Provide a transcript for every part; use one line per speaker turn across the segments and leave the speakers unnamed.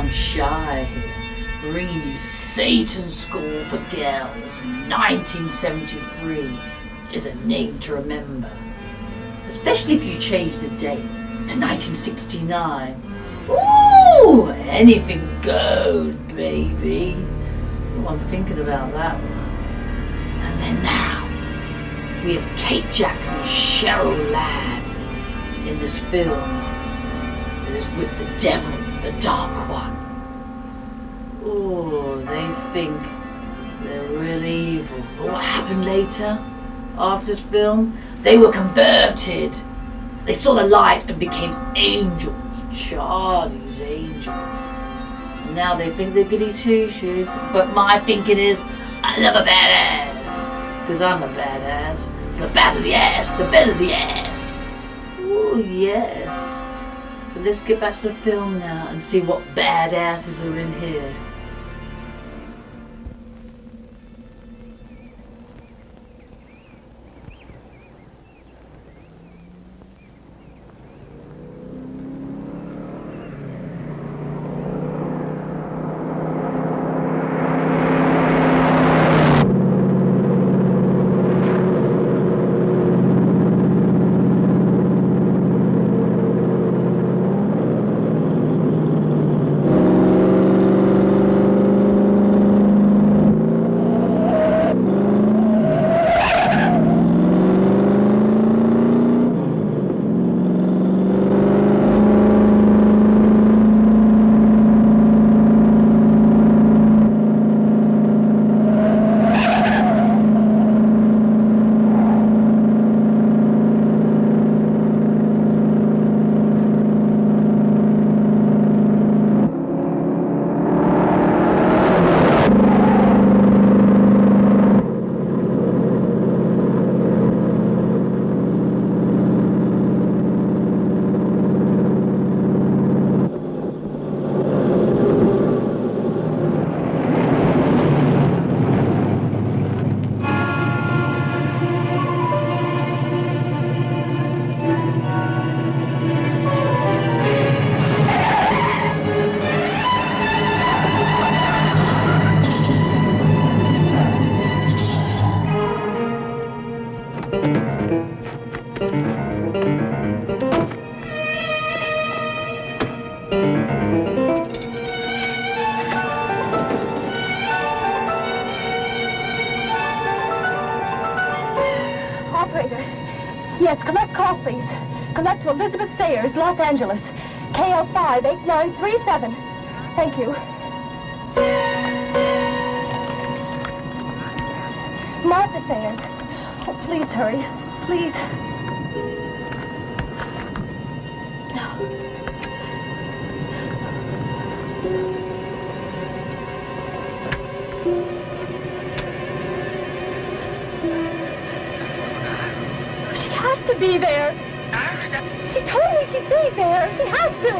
Vamp-Shire here, bringing you Satan's School for Girls. 1973 is a name to remember, especially if you change the date to 1969. Ooh, anything goes, baby. Oh, I'm thinking about that one. And then now, we have Kate Jackson and Cheryl Ladd in this film. It is with the devil, the dark one. Oh, they think they're really evil. But what happened later, after this film? They were converted. They saw the light and became angels. Charlie's angels. And now they think they're goody two-shoes. But my thinking is, I love a badass. Because I'm a badass. So the badder the ass, the better the ass. Oh, yes. So let's get back to the film now and see what badasses are in here.
Yes, collect call, please. Collect to Elizabeth Sayers, Los Angeles. KL58937. Thank you. Martha Sayers. Oh, please hurry. Please. She has to be there. She told me she'd be there. She has to.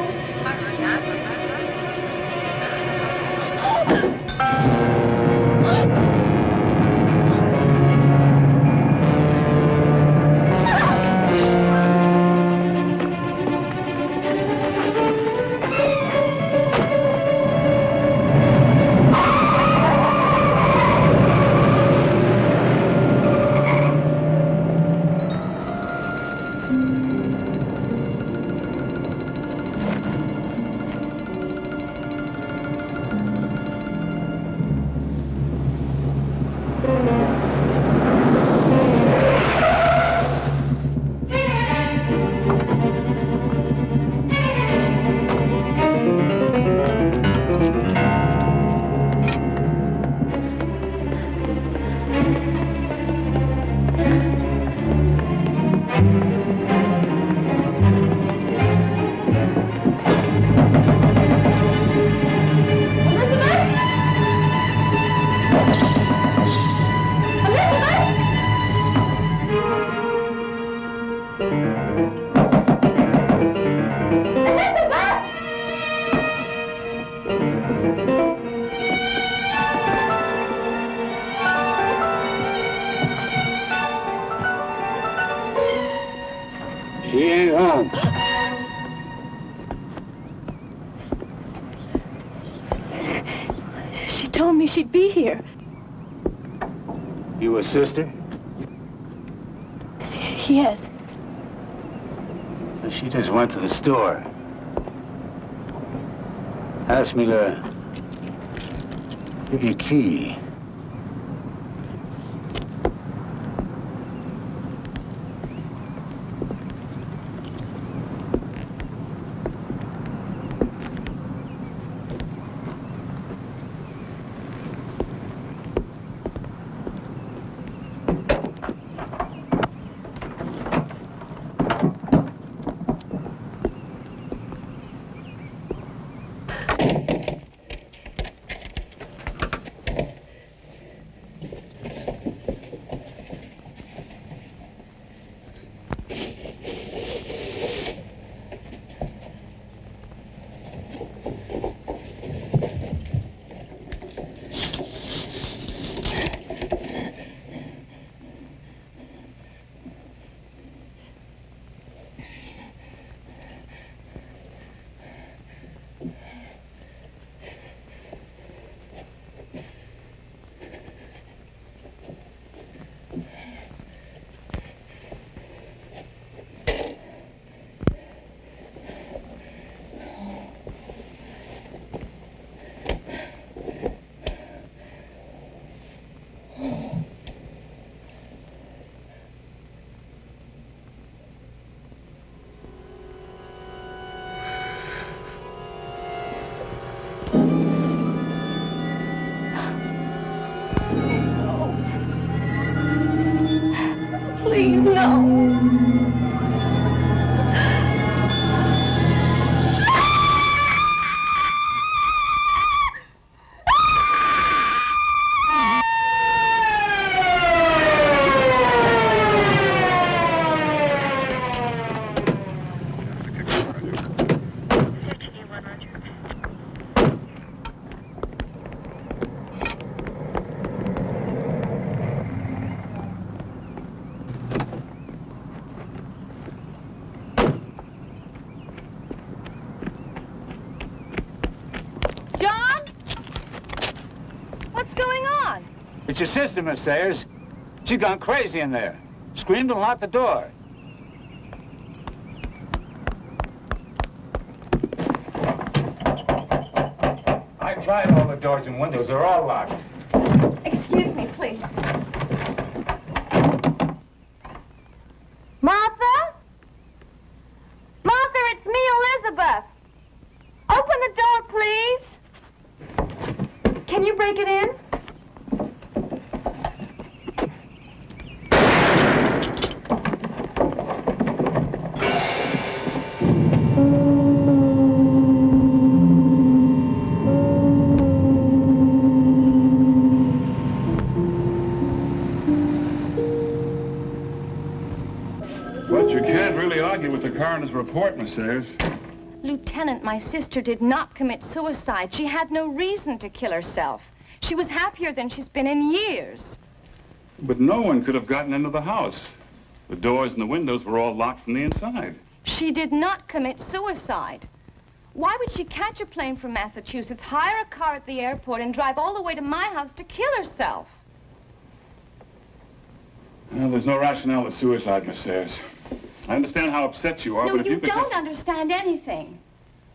She ain't home.
me she'd be here.
You a sister?
Yes.
She just went to the store. Asked me to give you a key.
Please, no.
It's your sister, Miss Sayers. She gone crazy in there. Screamed and locked the door. I tried all the doors and windows. They're all locked.
Excuse me, please. Martha? Martha, it's me, Elizabeth. Open the door, please. Can you break it in?
With the coroner's report, Miss Sayers.
Lieutenant, my sister did not commit suicide. She had no reason to kill herself. She was happier than she's been in years.
But no one could have gotten into the house. The doors and the windows were all locked from the inside.
She did not commit suicide. Why would she catch a plane from Massachusetts, hire a car at the airport, and drive all the way to my house to kill herself?
Well, there's no rationale to suicide, Miss Sayers. I understand how upset you are,
No,
but if
you
you could
don't
just...
understand anything.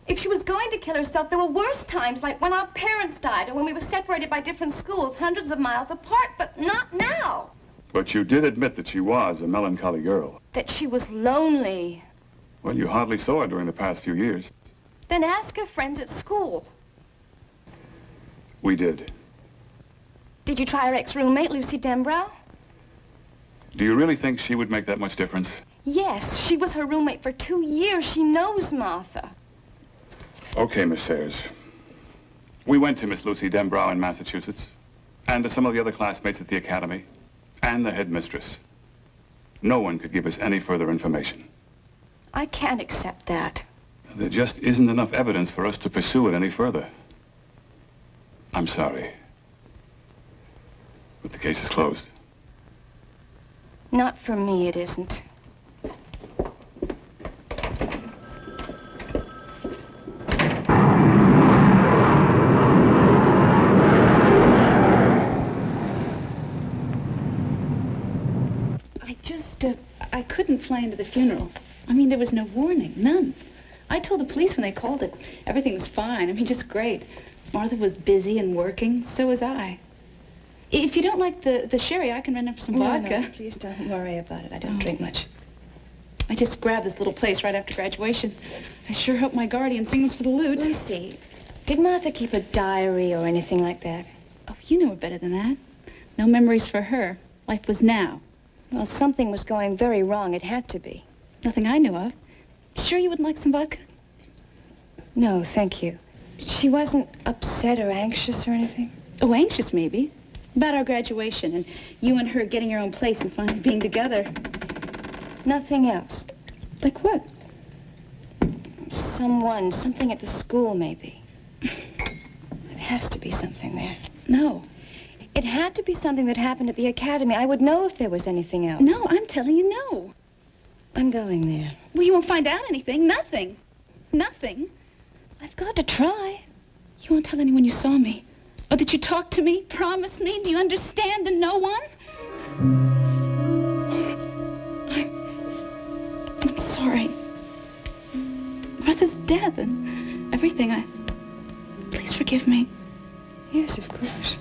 If she was going to kill herself, there were worse times, like when our parents died or when we were separated by different schools, hundreds of miles apart, but not now.
But you did admit that she was a melancholy girl.
That she was lonely.
Well, you hardly saw her during the past few years.
Then ask her friends at school.
We did.
Did you try her ex-roommate, Lucy Dembrow?
Do you really think she would make that much difference?
Yes, she was her roommate for 2 years. She knows Martha.
Okay, Miss Sayers. We went to Miss Lucy Dembrow in Massachusetts, and to some of the other classmates at the academy, and the headmistress. No one could give us any further information.
I can't accept that.
There just isn't enough evidence for us to pursue it any further. I'm sorry. But the case is closed.
Not for me, it isn't.
flying to the funeral. I mean, there was no warning, none. I told the police when they called it. Everything was fine. I mean, just great. Martha was busy and working. So was I. If you don't like the sherry, I can run up some vodka.
No, please don't worry about it. I don't drink much.
I just grabbed this little place right after graduation. I sure hope my guardian sings for the loot.
Lucy, did Martha keep a diary or anything like that?
Oh, you know her better than that. No memories for her. Life was now.
Well, something was going very wrong. It had to be.
Nothing I knew of. Sure you wouldn't like some vodka?
No, thank you. She wasn't upset or anxious or anything?
Oh, anxious maybe. About our graduation and you and her getting your own place and finally being together.
Nothing else?
Like what?
Something at the school, maybe. It has to be something there.
No.
It had to be something that happened at the academy. I would know if there was anything else.
No, I'm telling you no.
I'm going there.
Well, you won't find out anything. Nothing. Nothing.
I've got to try.
You won't tell anyone you saw me? Or that you talked to me? Promise me? Do you understand? And no one? I'm sorry. Martha's dead and everything. Please forgive me.
Yes, of course.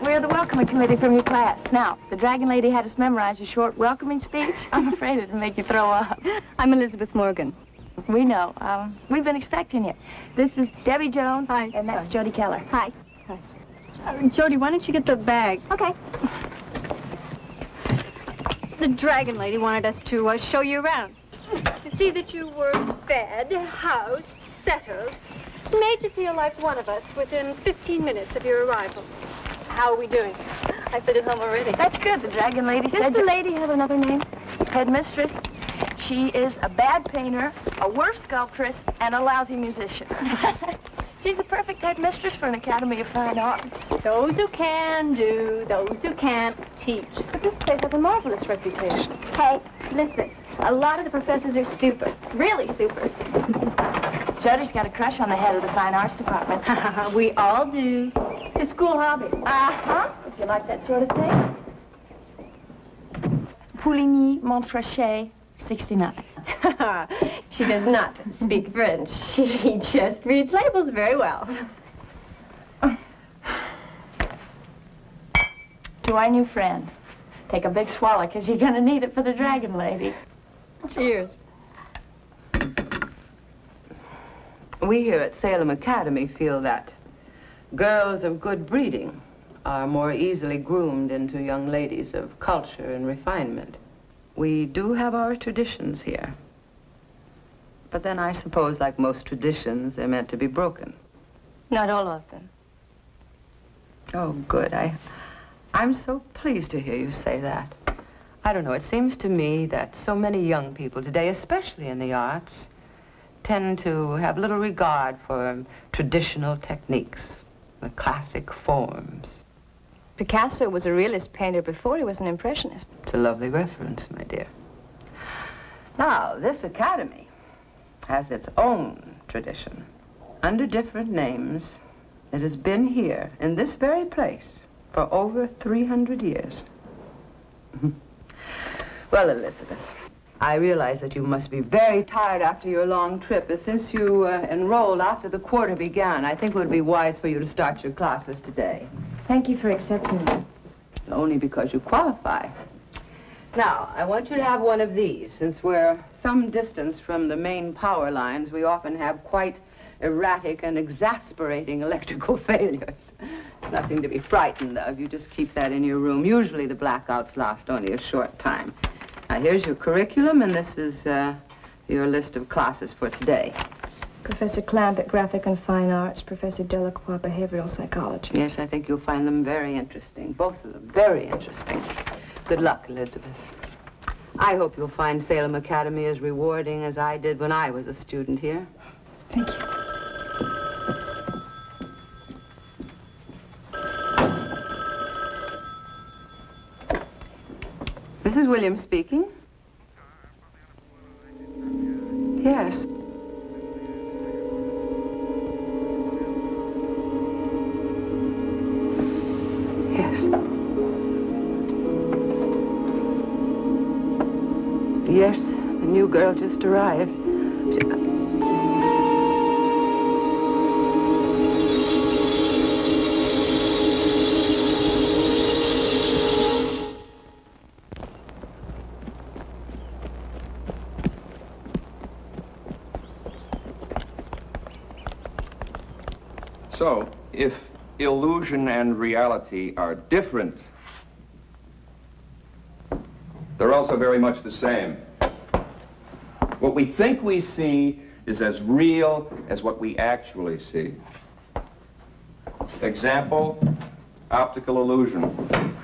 We're the welcoming committee from your class. Now, the Dragon Lady had us memorize a short welcoming speech. I'm afraid it'll make you throw up.
I'm Elizabeth Morgan.
We know. We've been expecting you. This is Debbie Jones.
Hi.
And that's Jody Keller.
Hi. Jody, why don't you get the bag?
Okay.
The Dragon Lady wanted us to show you around. To see that you were fed, housed, settled. Made you feel like one of us within 15 minutes of your arrival. How are we doing? I fit at home already.
That's good. The Dragon Lady said...
Does the lady have another name?
Headmistress. She is a bad painter, a worse sculptress, and a lousy musician. She's a perfect headmistress for an Academy of Fine Arts.
Those who can do, those who can't teach.
But this place has a marvelous reputation. Hey, listen. A lot of the professors are super. Really super.
Jody's got a crush on the head of the Fine Arts Department.
We all do. It's a school hobby.
Uh-huh. If you like that sort of thing. Pouligny, Montrachet, 69.
She does not speak French. She just reads labels very well.
To our new friend. Take a big swallow, because you're going to need it for the Dragon Lady.
Cheers.
We here at Salem Academy feel that girls of good breeding are more easily groomed into young ladies of culture and refinement. We do have our traditions here. But then I suppose, like most traditions, they're meant to be broken.
Not all of them.
Oh, good. I'm so pleased to hear you say that. I don't know, it seems to me that so many young people today, especially in the arts, tend to have little regard for traditional techniques, the classic forms.
Picasso was a realist painter before he was an impressionist.
It's a lovely reference, my dear. Now, this academy has its own tradition. Under different names, it has been here, in this very place, for over 300 years. Well, Elizabeth, I realize that you must be very tired after your long trip, but since you enrolled after the quarter began, I think it would be wise for you to start your classes today.
Thank you for accepting me.
Only because you qualify. Now, I want you to have one of these. Since we're some distance from the main power lines, we often have quite erratic and exasperating electrical failures. It's nothing to be frightened of. You just keep that in your room. Usually the blackouts last only a short time. Now, here's your curriculum, and this is your list of classes for today.
Professor Clamp at Graphic and Fine Arts, Professor Delacroix, Behavioral Psychology.
Yes, I think you'll find them very interesting. Both of them very interesting. Good luck, Elizabeth. I hope you'll find Salem Academy as rewarding as I did when I was a student here.
Thank you.
Mrs. Williams speaking. Yes. Yes, the new girl just arrived.
So, if illusion and reality are different, they're also very much the same. What we think we see is as real as what we actually see. Example, optical illusion.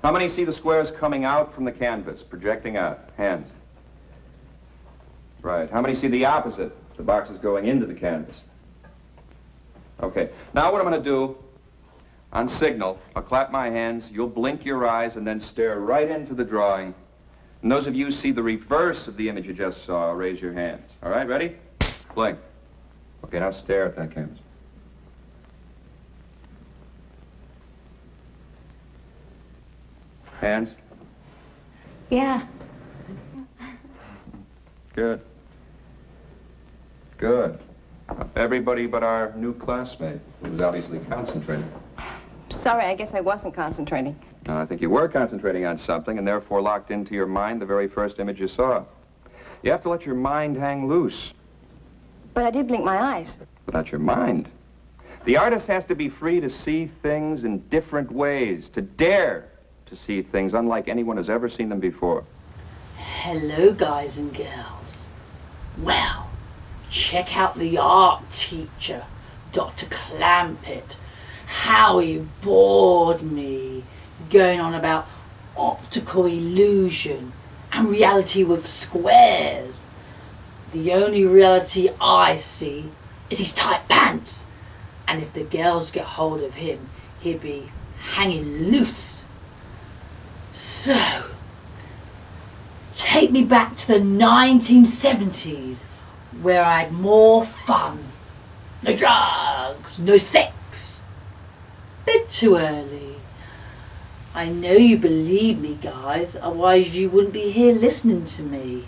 How many see the squares coming out from the canvas, projecting out? Hands. Right. How many see the opposite? The boxes going into the canvas. Okay. Now what I'm going to do, on signal, I'll clap my hands, you'll blink your eyes, and then stare right into the drawing. And those of you who see the reverse of the image you just saw, raise your hands. All right, ready? Blink. Okay, now stare at that canvas. Hands?
Yeah.
Good. Good. Everybody but our new classmate, who was obviously concentrating.
Sorry, I guess I wasn't concentrating.
No, I think you were concentrating on something and therefore locked into your mind the very first image you saw. You have to let your mind hang loose.
But I did blink my eyes.
But that's your mind. The artist has to be free to see things in different ways, to dare to see things unlike anyone has ever seen them before.
Hello, guys and girls. Well, check out the art teacher, Dr. Clampett. How he bored me, going on about optical illusion and reality with squares. The only reality I see is his tight pants. And if the girls get hold of him, he'd be hanging loose. So, take me back to the 1970s, where I had more fun. No drugs, no sex. Bit too early. I know you believe me, guys, otherwise you wouldn't be here listening to me.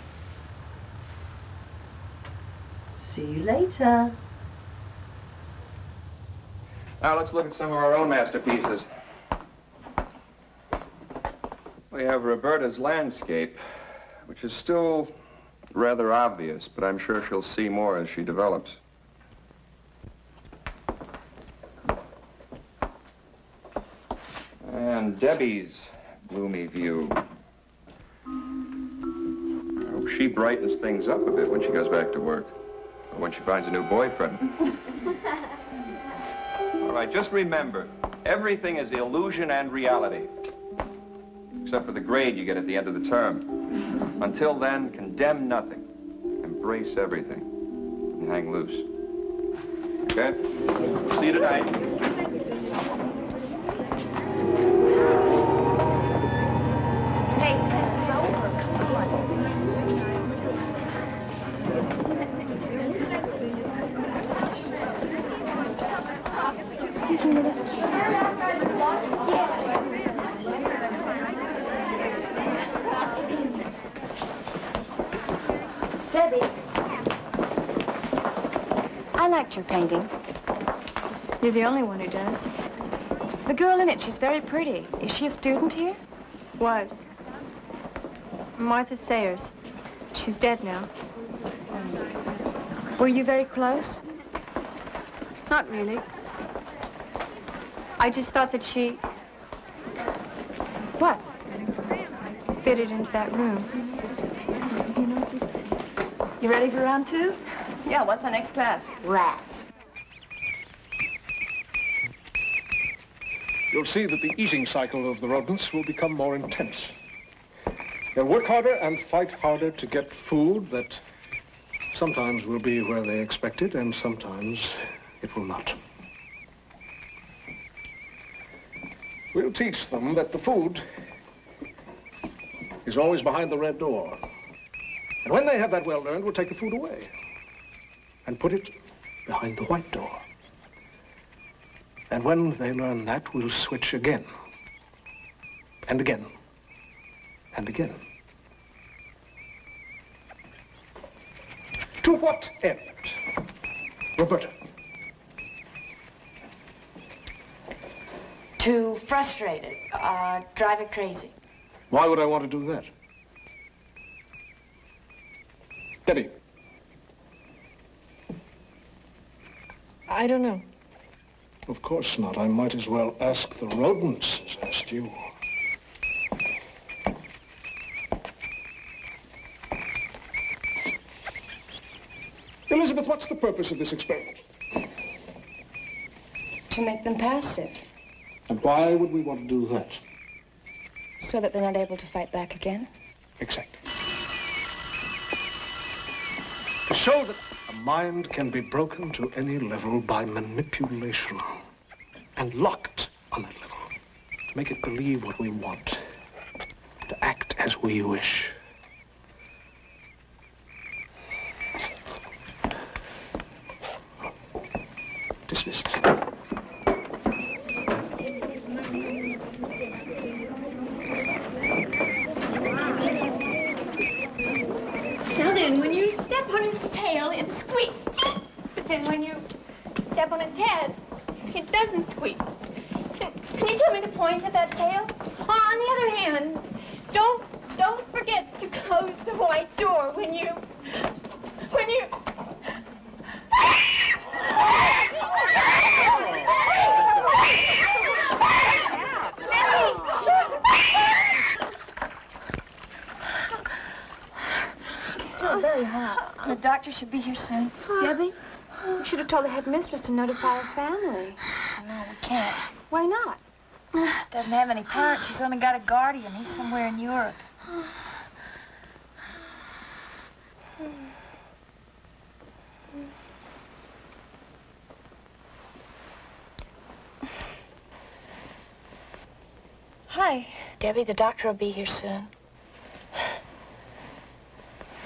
See you later.
Now let's look at some of our own masterpieces. We have Roberta's landscape, which is still rather obvious, but I'm sure she'll see more as she develops. And Debbie's gloomy view. I hope she brightens things up a bit when she goes back to work, or when she finds a new boyfriend. All right, just remember, everything is illusion and reality, except for the grade you get at the end of the term. Until then, condemn nothing. brace everything and hang loose. Okay? See you tonight.
Hey, this is over. Come on.
Excuse me a minute.
Debbie. I liked your painting.
You're the only one who does.
The girl in it, she's very pretty. Is she a student here?
Was. Martha Sayers. She's dead now.
Were you very close?
Not really. I just thought that she
What?
fitted into that room.
You ready for round two?
Yeah, what's our next class?
Rats.
You'll see that the eating cycle of the rodents will become more intense. They'll work harder and fight harder to get food that sometimes will be where they expect it and sometimes it will not. We'll teach them that the food is always behind the red door. And when they have that well learned, we'll take the food away and put it behind the white door. And when they learn that, we'll switch again, and again, and again. To what end? Roberta.
To frustrate it, drive it crazy.
Why would I want to do that? Debbie.
I don't know.
Of course not. I might as well ask the rodents as ask you. Elizabeth, what's the purpose of this experiment?
To make them passive,
And why would we want to do that?
so that they're not able to fight back again.
Exactly. To show that a mind can be broken to any level by manipulation and locked on that level. To make it believe what we want. To act as we wish. Dismissed.
Now then, when you step on its tail, it squeaks. But then when you step on its head, it doesn't squeak. Can you tell me the point of that tail? Oh, on the other hand, don't forget to close the white door when you...
Still very hot. The doctor should be here soon.
Debbie, you should have told the headmistress to notify her family.
No, we can't.
Why not?
Doesn't have any parents. She's only got a guardian. He's somewhere in Europe. Hi. Debbie, the doctor will be here soon.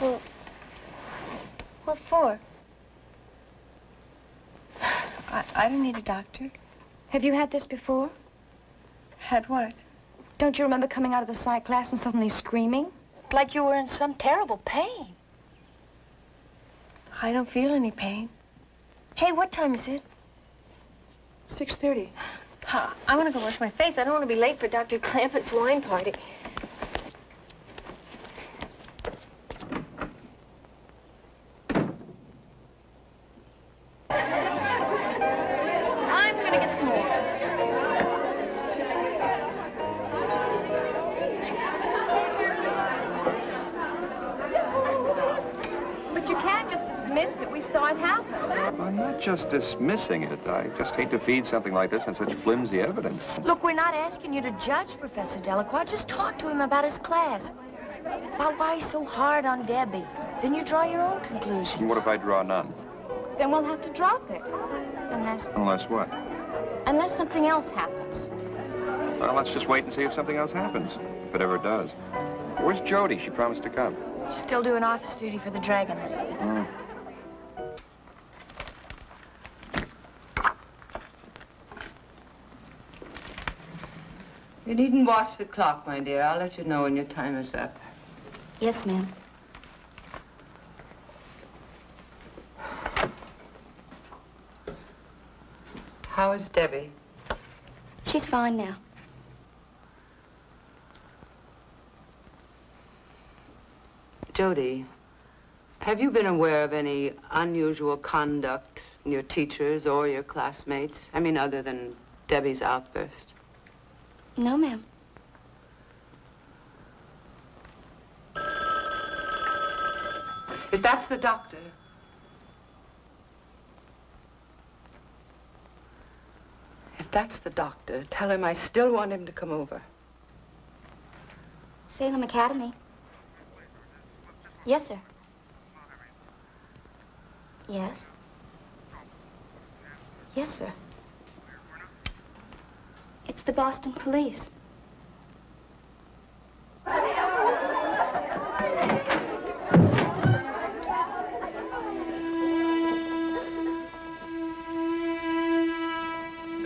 Well, what for? I don't need a doctor.
Have you had this before?
Had what?
Don't you remember coming out of the psych class and suddenly screaming?
Like you were in some terrible pain. I don't feel any pain. Hey, what time is it?
6:30.
I want to go wash my face. I don't want to be late for Dr. Clampett's wine party. I'm going to get some more.
But you can't just dismiss it. We saw it happen.
I'm not just dismissing it. I just hate to feed something like this on such flimsy evidence.
Look, we're not asking you to judge Professor Delacroix. Just talk to him about his class. About why he's so hard on Debbie.
Then you draw your own conclusions.
And what if I draw none?
Then we'll have to drop it.
Unless what?
Unless something else happens.
Well, let's just wait and see if something else happens. If it ever does. Where's Jody? She promised to come.
She's still doing office duty for the Dragon.
You needn't watch the clock, my dear. I'll let you know when your time is up.
Yes, ma'am.
How is Debbie?
She's fine now.
Jody, have you been aware of any unusual conduct in your teachers or your classmates? I mean, other than Debbie's outburst.
No, ma'am.
If that's the doctor. If that's the doctor, tell him I still want him to come over.
Salem Academy. Yes, sir. Yes. Yes, sir. It's the Boston police.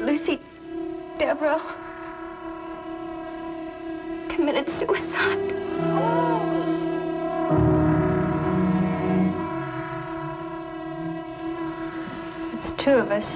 Lucy Deborah committed suicide.
It's two of us.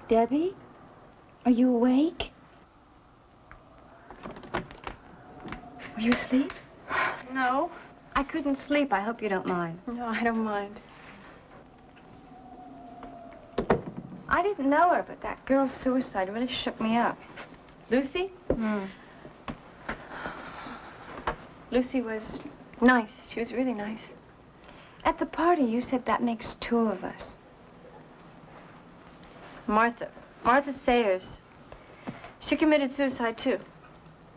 Debbie, are you awake? Were you asleep?
No.
I couldn't sleep. I hope you don't mind.
No, I don't mind.
I didn't know her, but that girl's suicide really shook me up.
Lucy? Lucy was nice. She was really nice.
At the party, you said that makes two of us.
Martha Sayers. She committed suicide, too.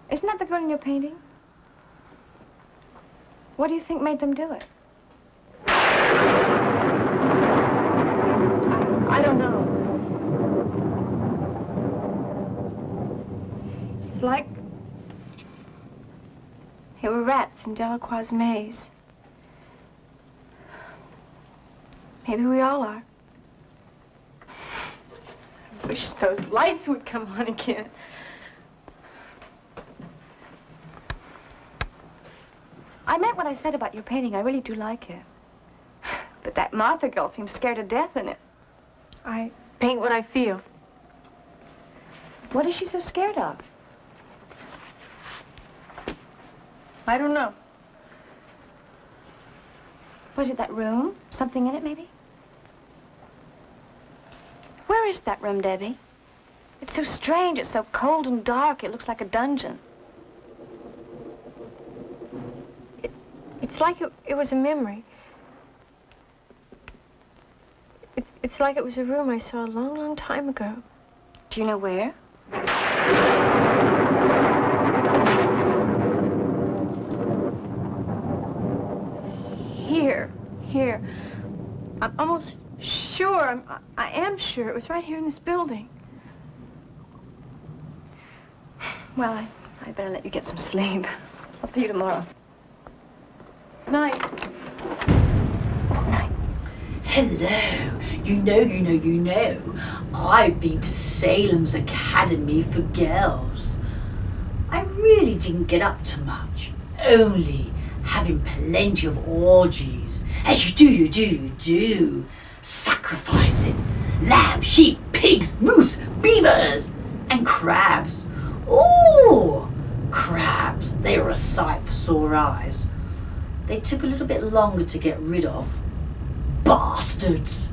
Isn't that the girl in your painting? What do you think made them do it?
I don't know. It's like they were rats in Delacroix's maze. Maybe we all are. I wish those lights would come on again.
I meant what I said about your painting. I really do like it. But that Martha girl seems scared to death in it.
I paint what I feel. What is she so scared of?
I don't know.
Was it that room? Something in it, maybe? Where is that room, Debbie? It's so strange. It's so cold and dark. It looks like a dungeon.
It's like it was a memory. It's like it was a room I saw a long, long time ago.
Do you know where?
Here. I'm almost sure, I am sure it was right here in this building.
Well, I better let you get some sleep. I'll see you tomorrow.
Night.
Night.
Hello. You know. I've been to Salem's Academy for Girls. I really didn't get up to much. Only having plenty of orgies. As you do. Sacrificing lamb, sheep, pigs, moose, beavers, and crabs. Oh, crabs. They were a sight for sore eyes. They took a little bit longer to get rid of. Bastards.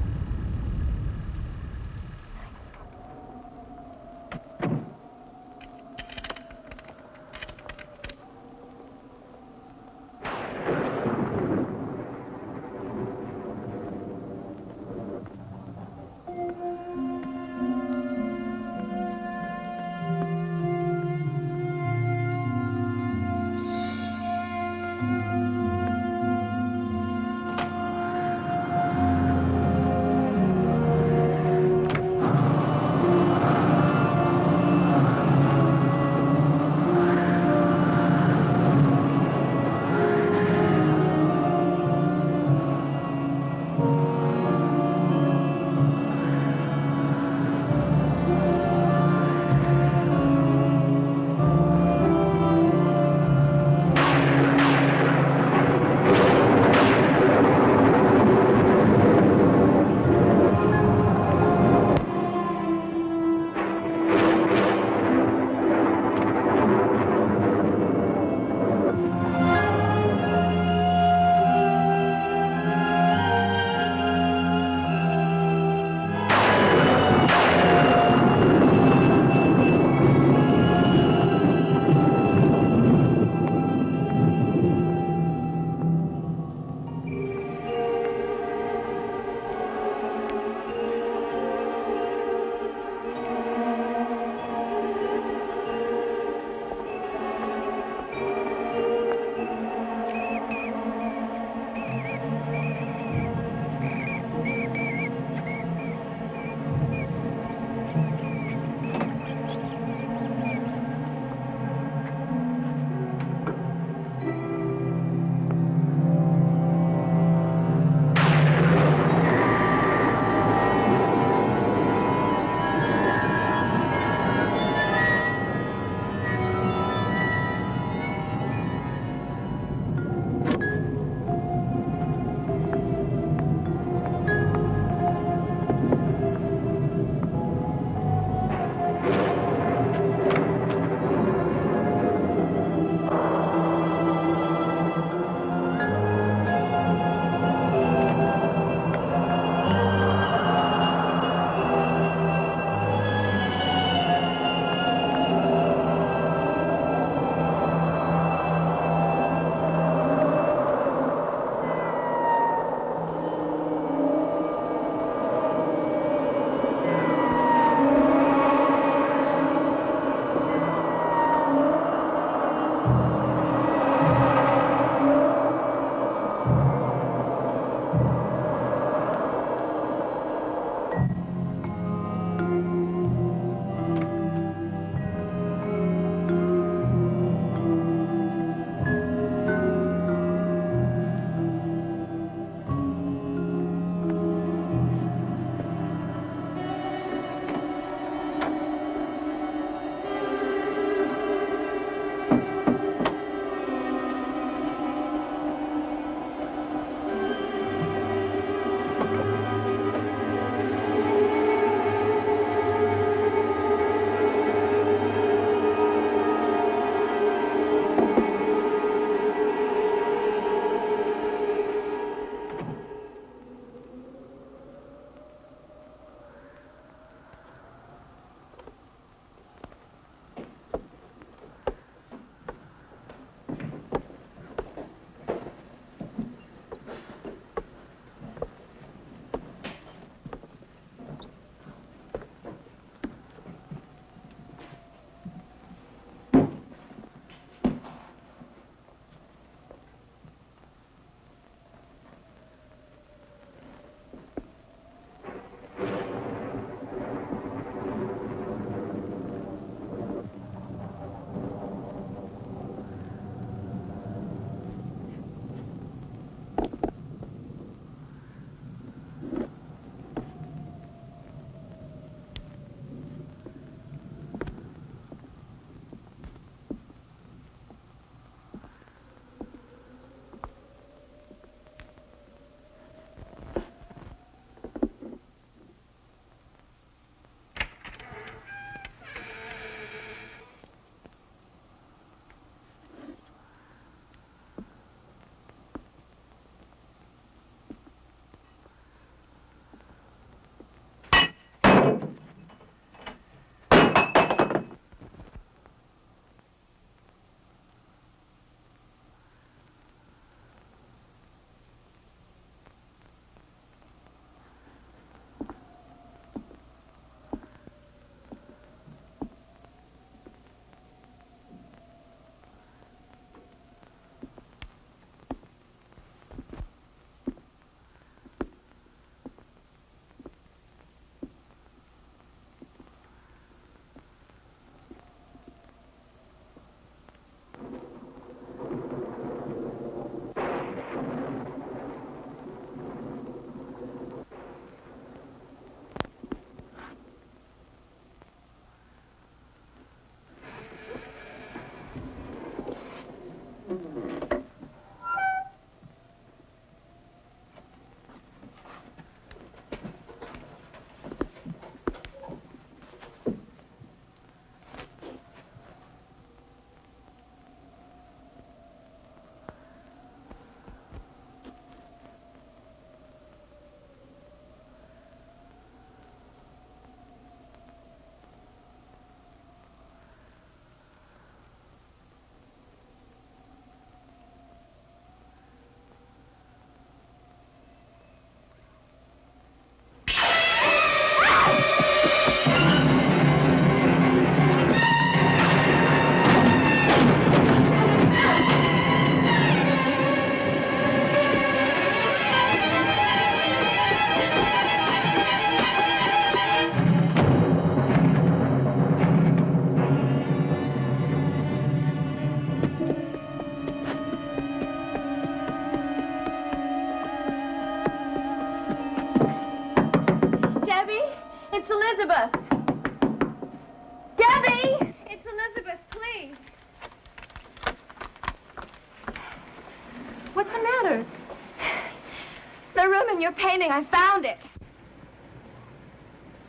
your painting. I found it.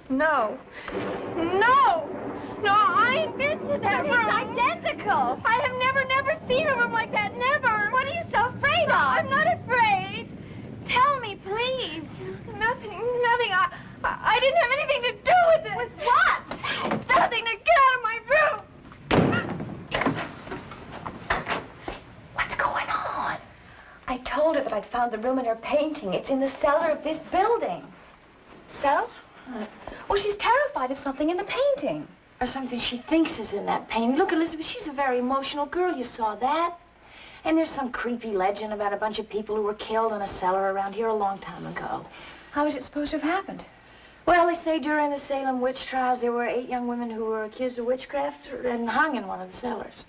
No. No! No, I invented that room.
It's identical.
I have never seen a room like that. Never.
What are you so afraid of?
I'm not afraid.
Tell me, please.
Nothing. I didn't have anything to do with it.
With what?
Nothing. Now get out of my room.
What's going on? I told her that I'd found the room in her painting. It's in the cellar of this building. So? Well, she's terrified of something in the painting.
Or something she thinks is in that painting. Look, Elizabeth, she's a very emotional girl. You saw that. And there's some creepy legend about a bunch of people who were killed in a cellar around here a long time ago.
How is it supposed to have happened?
Well, they say during the Salem witch trials, there were 8 young women who were accused of witchcraft and hung in one of the cellars.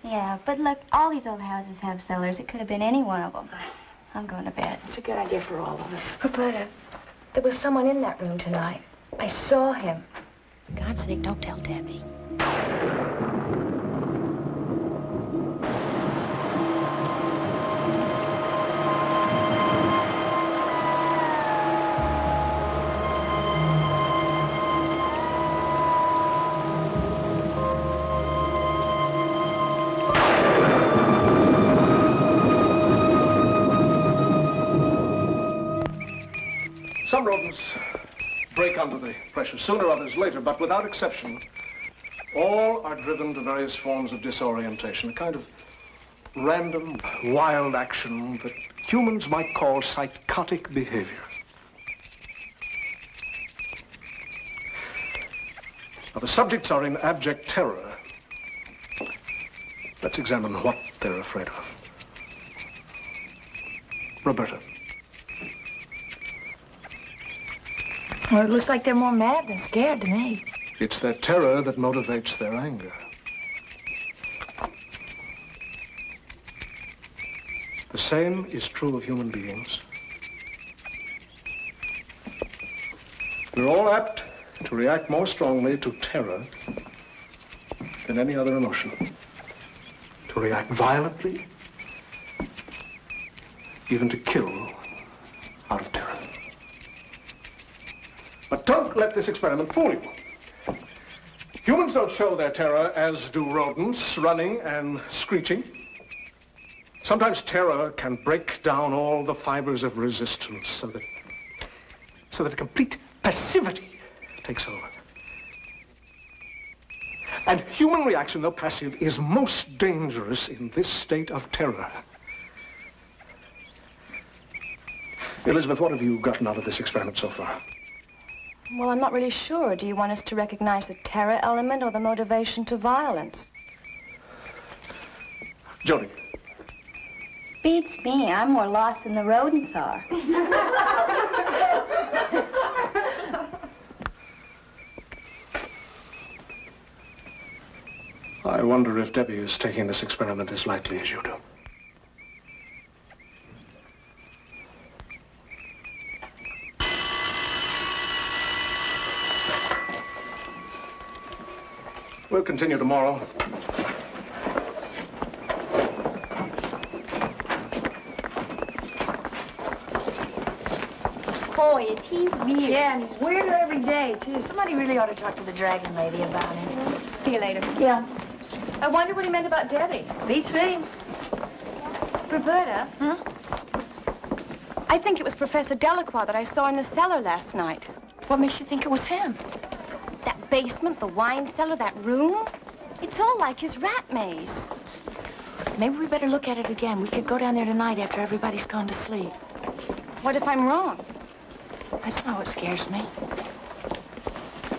Yeah, but look, all these old houses have cellars. It could have been any one of them. I'm going to bed.
It's a good idea for all of us.
Roberta, there was someone in that room tonight. I saw him.
For God's sake, don't tell Debbie.
Some rodents break under the pressure sooner, others later, but without exception, all are driven to various forms of disorientation, a kind of random, wild action that humans might call psychotic behavior. Now, the subjects are in abject terror. Let's examine what they're afraid of. Roberta.
Well, it looks like they're more mad than scared to me.
It's their terror that motivates their anger. The same is true of human beings. We're all apt to react more strongly to terror than any other emotion. To react violently, even to kill out of terror. But don't let this experiment fool you. Humans don't show their terror as do rodents, running and screeching. Sometimes terror can break down all the fibers of resistance so that a complete passivity takes over. And human reaction, though passive, is most dangerous in this state of terror. Elizabeth, what have you gotten out of this experiment so far?
Well, I'm not really sure. Do you want us to recognize the terror element or the motivation to violence?
Judy.
Beats me. I'm more lost than the rodents are.
I wonder if Debbie is taking this experiment as lightly as you do. We'll continue tomorrow.
Boy, is he weird. Yeah, and he's weirder every day, too. Somebody really ought to talk to the dragon lady about him.
See you later.
Yeah.
I wonder what he meant about Debbie.
Beats me.
Roberta? I think it was Professor Delacroix that I saw in the cellar last night.
What makes you think it was him?
That basement, the wine cellar, that room. It's all like his rat maze.
Maybe we better look at it again. We could go down there tonight after everybody's gone to sleep.
What if I'm wrong?
That's not what scares me.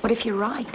What if you're right?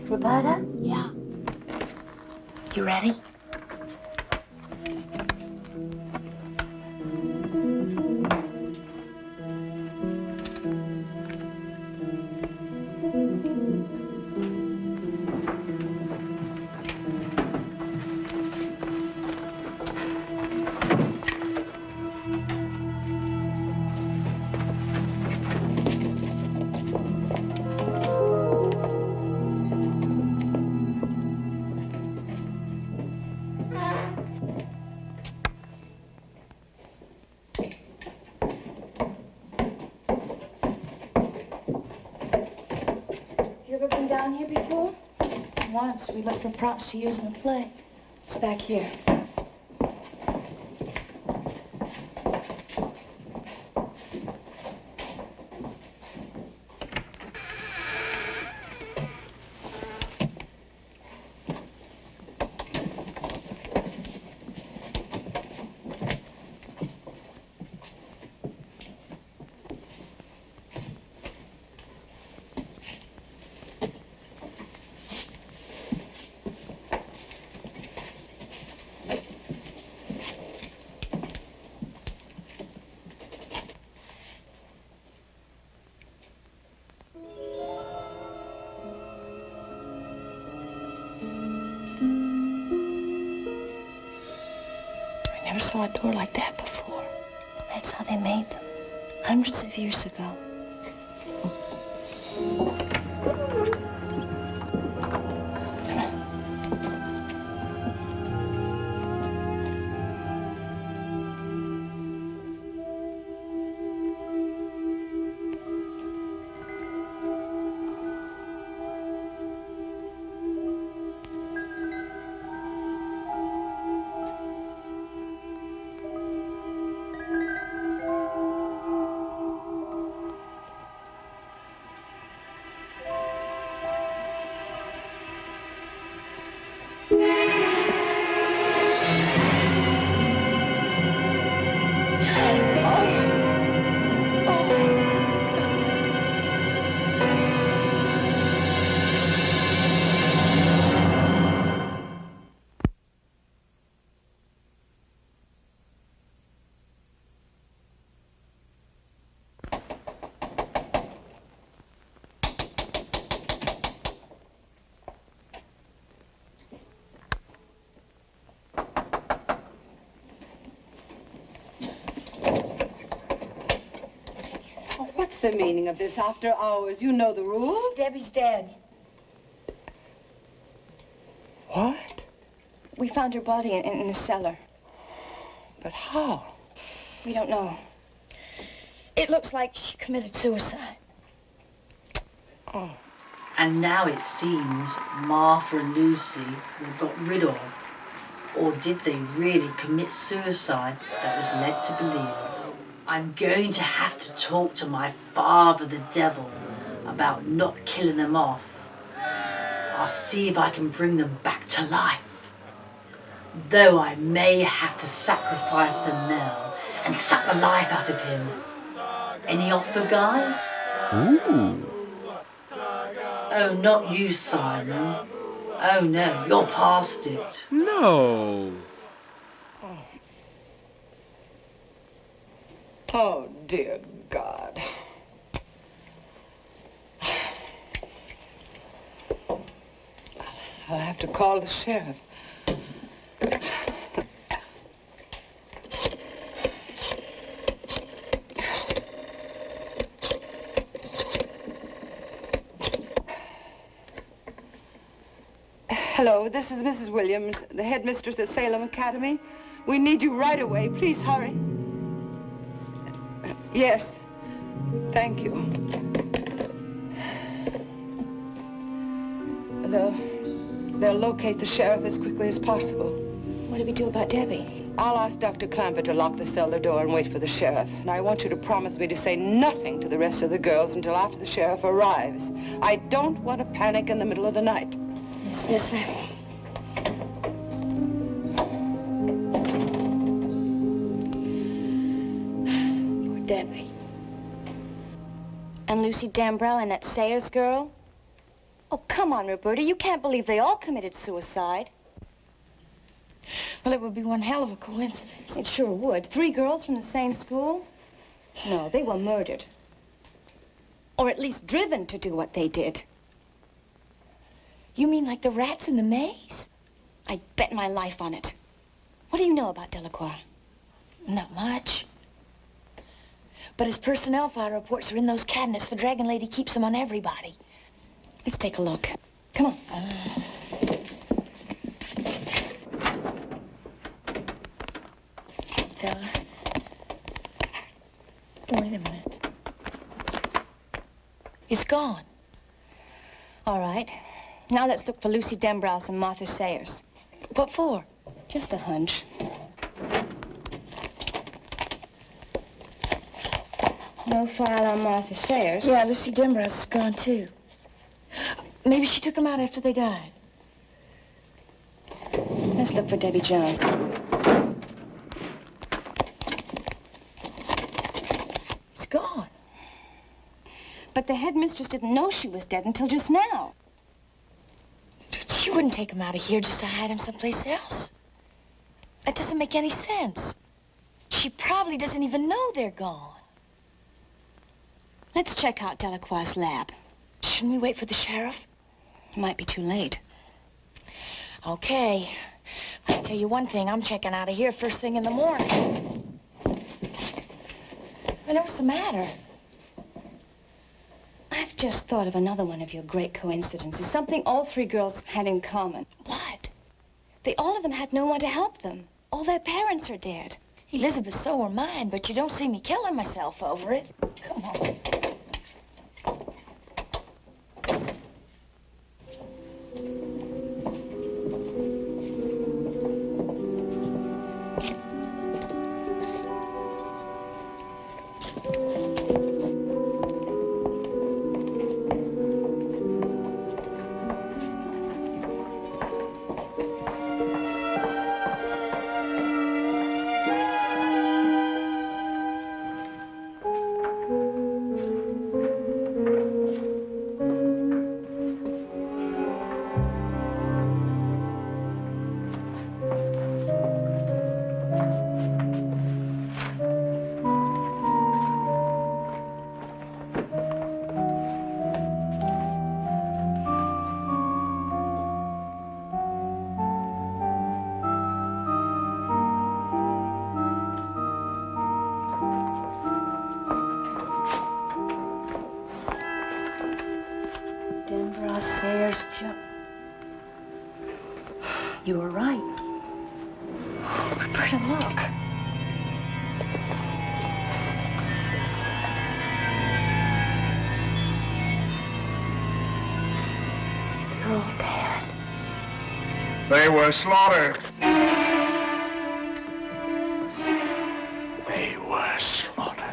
Roberta? Yeah. You ready? Down here before? Once. We looked for props to use in a play. It's back here. I never saw a door like that before. That's how they made them, hundreds of years ago.
What's the meaning of this after hours? You know the rules.
Debbie's dead.
What?
We found her body in the cellar.
But how?
We don't know. It looks like she committed suicide.
Oh.
And now it seems Martha and Lucy were got rid of. Or did they really commit suicide that was led to believe? I'm going to have to talk to my father, the devil, about not killing them off. I'll see if I can bring them back to life. Though I may have to sacrifice the Mel and suck the life out of him. Any offer, guys?
Ooh.
Oh, not you, Simon. Oh, no, you're past it.
No.
Oh, dear God. I'll have to call the sheriff. Hello, this is Mrs. Williams, the headmistress at Salem Academy. We need you right away. Please hurry. Yes. Thank you. They'll locate the sheriff as quickly as possible.
What do we do about Debbie?
I'll ask Dr. Clampett to lock the cellar door and wait for the sheriff. And I want you to promise me to say nothing to the rest of the girls until after the sheriff arrives. I don't want to panic in the middle of the night.
Yes, ma'am. Poor Debbie. And Lucy Dambrow and that Sayers girl? Oh, come on, Roberta. You can't believe they all committed suicide. Well, it would be one hell of a coincidence. It sure would. 3 girls from the same school? No, they were murdered. Or at least driven to do what they did. You mean like the rats in the maze? I'd bet my life on it. What do you know about Delacroix? Not much. But his personnel file reports are in those cabinets. The Dragon Lady keeps them on everybody. Let's take a look. Come on. Fella. Wait a minute. It's gone. All right. Now let's look for Lucy Dembrow's and Martha Sayers. What for? Just a hunch. No file on Martha Sayers. Yeah, Lucy Dembrow's is gone, too. Maybe she took them out after they died. Let's look for Debbie Jones. It's gone. But the headmistress didn't know she was dead until just now. She wouldn't take them out of here just to hide them someplace else. That doesn't make any sense. She probably doesn't even know they're gone. Let's check out Delacroix's lab. Shouldn't we wait for the sheriff? It might be too late. Okay. I'll tell you one thing. I'm checking out of here first thing in the morning. I know what's the matter. I've just thought of another one of your great coincidences. Something all 3 girls had in common. What? They all of them had no one to help them. All their parents are dead. Elizabeth, so were mine, but you don't see me killing myself over it. Come on. You were right. Roberta, look. They're all dead.
They were slaughtered. They were slaughtered.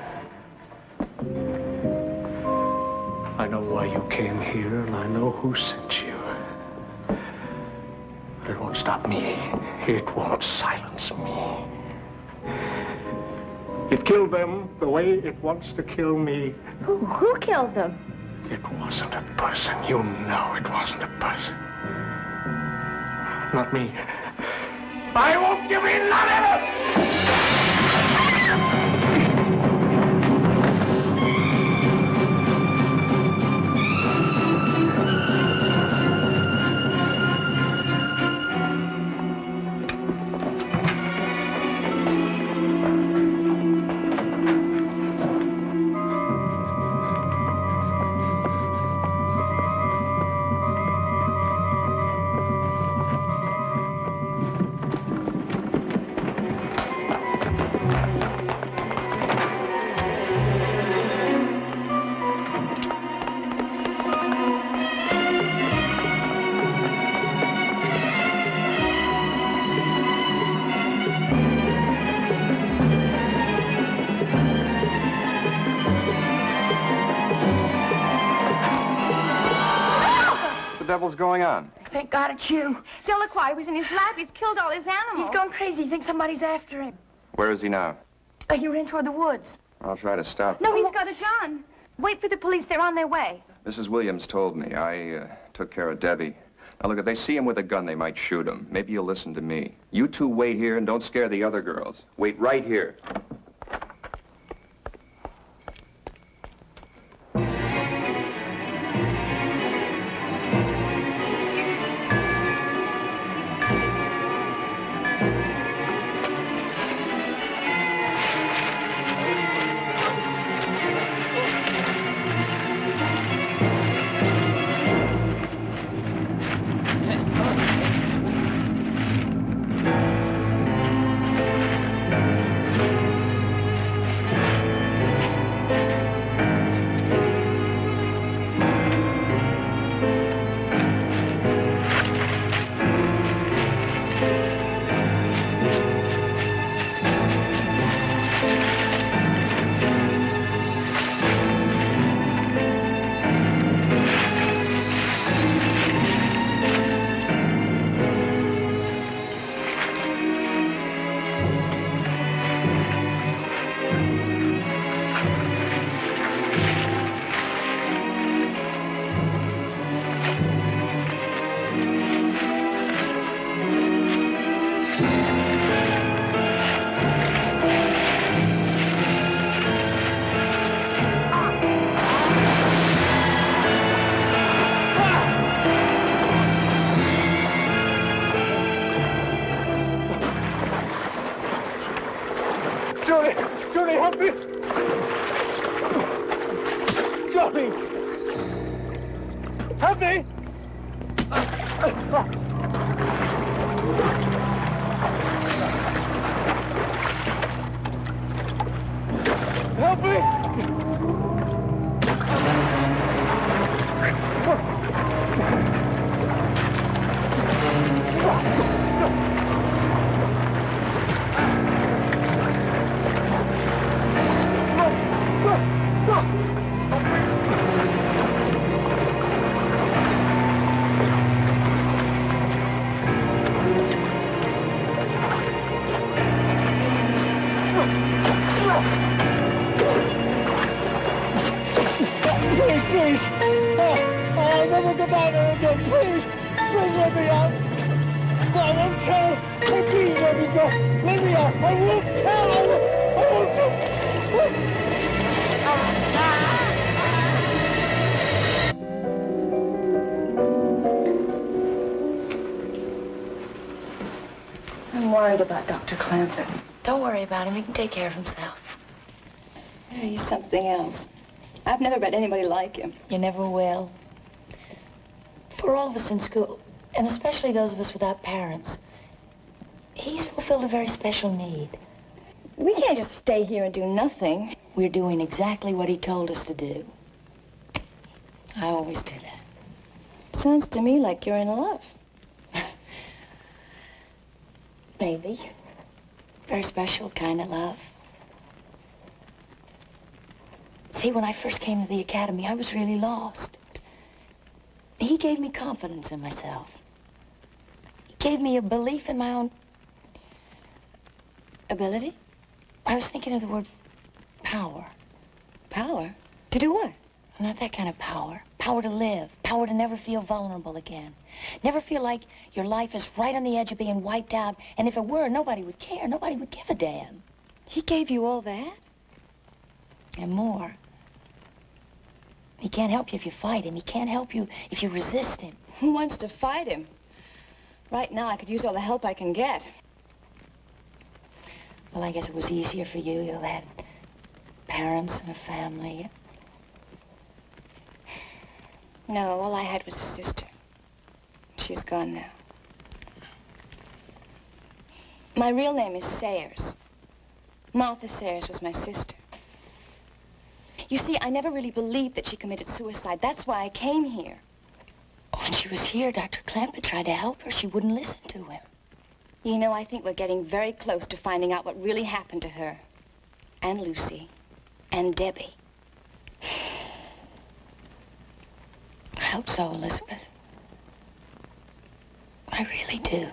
I know why you came here, and I know who sent you. But it won't stop me. It won't silence me. It killed them the way it wants to kill me.
Who killed them?
It wasn't a person. You know it wasn't a person. Not me. I won't give in, not ever!
hell's going on?
Thank God it's you. Delacroix was in his lab. He's killed all his animals. He's gone crazy. He thinks somebody's after him.
Where is he now?
He ran toward the woods.
I'll try to stop him.
No, he's got a gun. Wait for the police. They're on their way.
Mrs. Williams told me. I took care of Debbie. Now, look, if they see him with a gun, they might shoot him. Maybe you'll listen to me. You two wait here and don't scare the other girls. Wait right here.
Judy, help me! Judy! Help me! Help me! Please! I'll never go down there again. Please! Please let me out! I won't tell! Oh, please let me go! Let me out! I won't tell! I won't go!
I'm worried about Dr. Clampett.
Don't worry about him. He can take care of himself.
He's something else. I've never met anybody like him.
You never will. For all of us in school, and especially those of us without parents, he's fulfilled a very special need.
We can't just stay here and do nothing.
We're doing exactly what he told us to do. I always do that.
Sounds to me like you're in love.
Maybe. Very special kind of love. See, when I first came to the academy, I was really lost. He gave me confidence in myself. He gave me a belief in my own ability. I was thinking of the word power.
Power? To do what?
Not that kind of power. Power to live. Power to never feel vulnerable again. Never feel like your life is right on the edge of being wiped out, and if it were, nobody would care. Nobody would give a damn.
He gave you all that?
And more. He can't help you if you fight him. He can't help you if you resist him.
Who wants to fight him? Right now, I could use all the help I can get.
Well, I guess it was easier for you. You had parents and a family.
No, all I had was a sister. She's gone now. My real name is Sayers. Martha Sayers was my sister. You see, I never really believed that she committed suicide. That's why I came here.
When she was here, Dr. Clampett tried to help her. She wouldn't listen to him.
You know, I think we're getting very close to finding out what really happened to her. And Lucy. And Debbie.
I hope so, Elizabeth. I really do.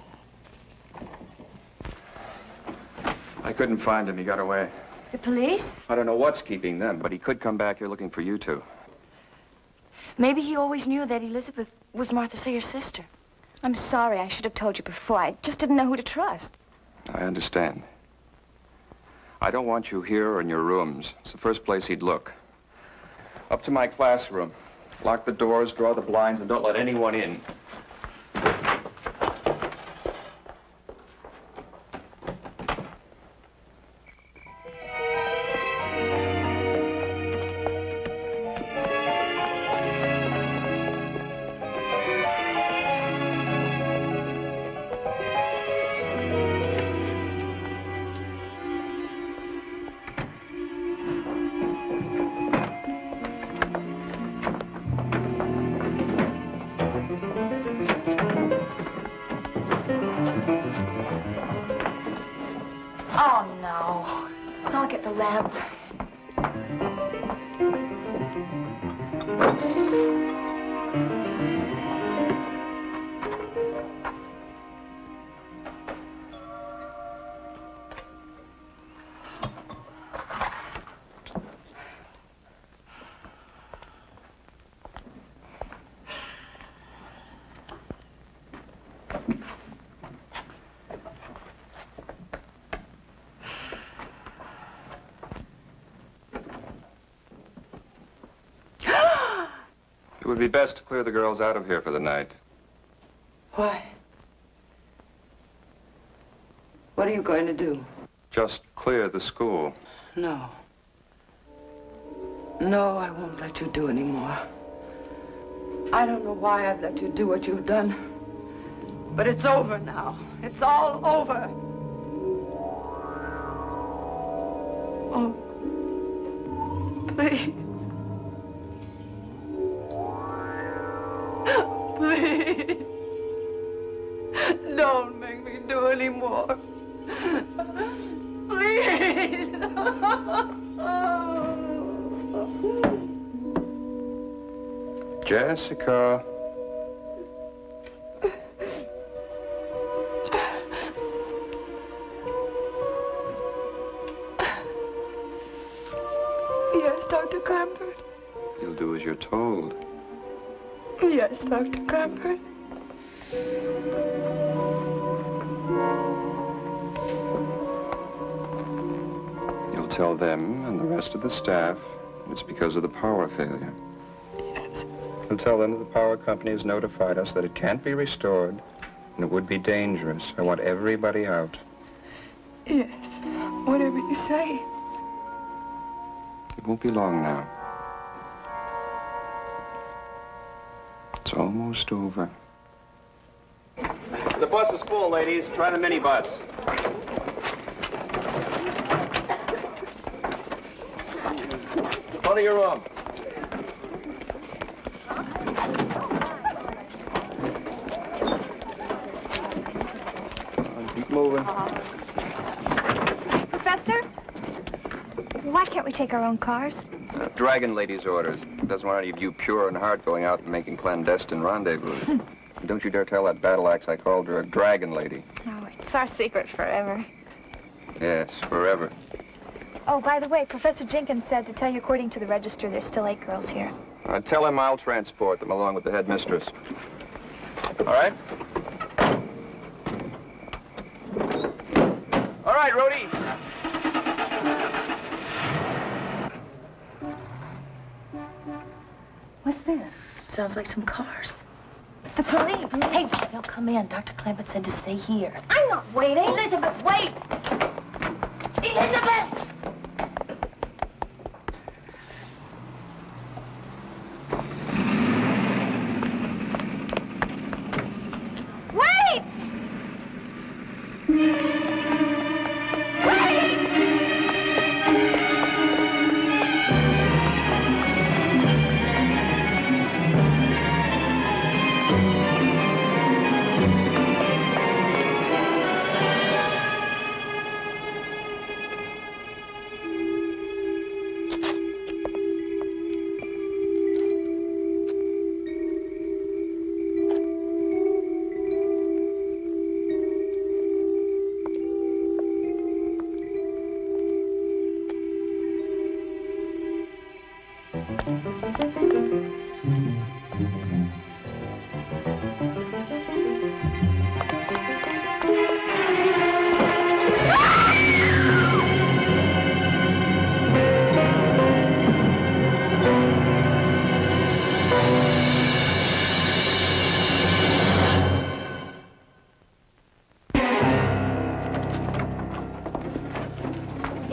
I couldn't find him. He got away.
The police?
I don't know what's keeping them, but he could come back here looking for you two.
Maybe he always knew that Elizabeth was Martha Sayers' sister. I'm sorry. I should have told you before. I just didn't know who to trust.
I understand. I don't want you here or in your rooms. It's the first place he'd look. Up to my classroom. Lock the doors, draw the blinds, and don't let anyone in.
Oh, no. I'll get the lamp.
It would be best to clear the girls out of here for the night.
Why? What are you going to do?
Just clear the school.
No. No, I won't let you do any more. I don't know why I've let you do what you've done. But it's over now. It's all over. Oh, please. Please. Don't make me do any more. Please.
Jessica.
Yes, Dr. Clampert.
You'll do as you're told.
Yes, Dr. Clampert.
You'll tell them and the rest of the staff it's because of the power failure.
Yes.
You'll tell them that the power company has notified us that it can't be restored and it would be dangerous. I want everybody out.
Yes. Whatever you say.
It won't be long now. It's almost over.
The bus is full, ladies. Try the minibus. Go to your room.
Keep moving.
Professor? Why can't we take our own cars?
Dragon Lady's orders. Doesn't want any of you pure in heart going out and making clandestine rendezvous. Don't you dare tell that battle axe I called her a Dragon Lady.
Oh, it's our secret forever.
Yes, forever.
Oh, by the way, Professor Jenkins said to tell you according to the register there's still 8 girls here.
Tell him I'll transport them along with the headmistress. All right?
All right, Rhodey.
What's that? Sounds like some cars.
The police.
Hey, they'll come in. Dr. Clampett said to stay here.
I'm not waiting.
Elizabeth, wait! Elizabeth!
Wait!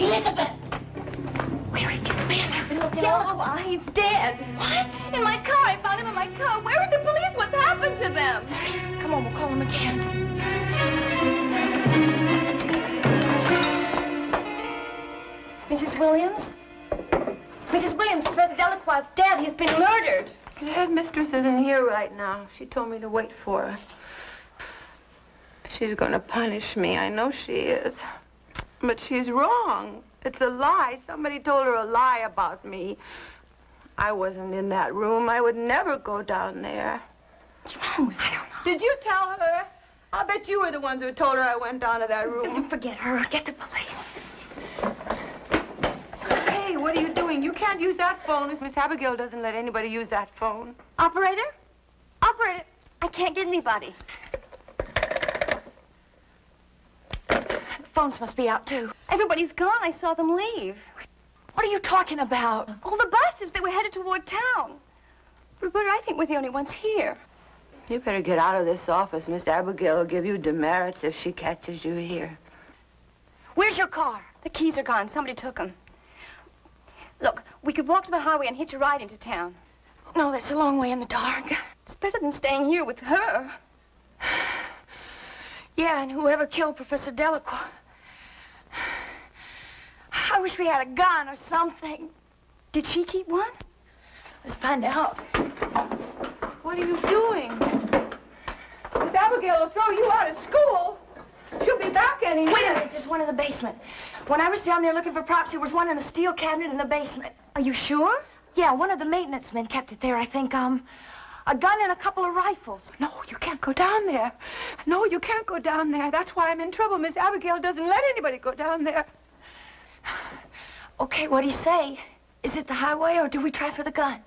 Elizabeth! Where is he? Delaware, he's dead. What? In my car. I found him in my car. Where are the police? What's happened to them? Come on, we'll call him again. Mrs. Williams? Mrs. Williams, Professor Delacroix's dead. He's been murdered.
The headmistress isn't here right now. She told me to wait for her. She's going to punish me. I know she is. But she's wrong. It's a lie. Somebody told her a lie about me. I wasn't in that room. I would never go down there.
What's wrong with her? I don't know.
Did you tell her? I'll bet you were the ones who told her I went down to that room.
Forget her. Get the police.
Hey, what are you doing? You can't use that phone. Miss Abigail doesn't let anybody use that phone.
Operator? Operator, I can't get anybody. Phones must be out, too. Everybody's gone. I saw them leave. What are you talking about? All the buses. They were headed toward town. Roberta, I think we're the only ones here.
You better get out of this office. Miss Abigail will give you demerits if she catches you here.
Where's your car? The keys are gone. Somebody took them. Look, we could walk to the highway and hitch a ride into town. No, that's a long way in the dark. It's better than staying here with her. Yeah, and whoever killed Professor Delacroix. I wish we had a gun or something. Did she keep one? Let's find out.
What are you doing? Miss Abigail will throw you out of school. She'll be back any minute.
Wait a minute, there's one in the basement. When I was down there looking for props, there was one in a steel cabinet in the basement. Are you sure? Yeah, one of the maintenance men kept it there, I think. A gun and a couple of rifles.
No, you can't go down there. No, you can't go down there. That's why I'm in trouble. Miss Abigail doesn't let anybody go down there.
Okay, what do you say? Is it the highway or do we try for the gun?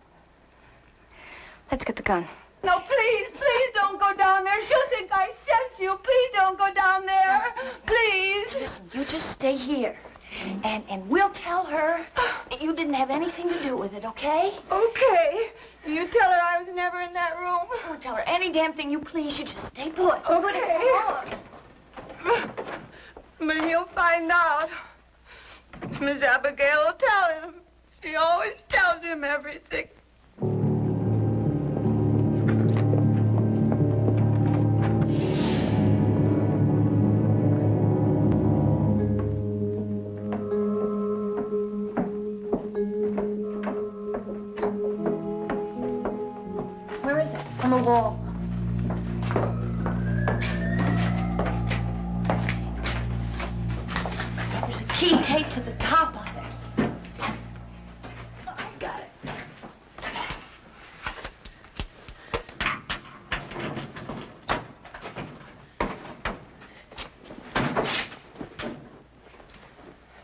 Let's get the gun.
No, please, please don't go down there. She'll think I sent you. Please don't go down there. Please.
Listen, you just stay here. And we'll tell her that you didn't have anything to do with it, okay?
Okay. You tell her I was never in that room.
Don't tell her any damn thing you please. You just stay put.
Okay. But he'll find out. Miss Abigail will tell him. She always tells him everything.
Where is it? On the wall. There's a key taped to the top of it. I got it.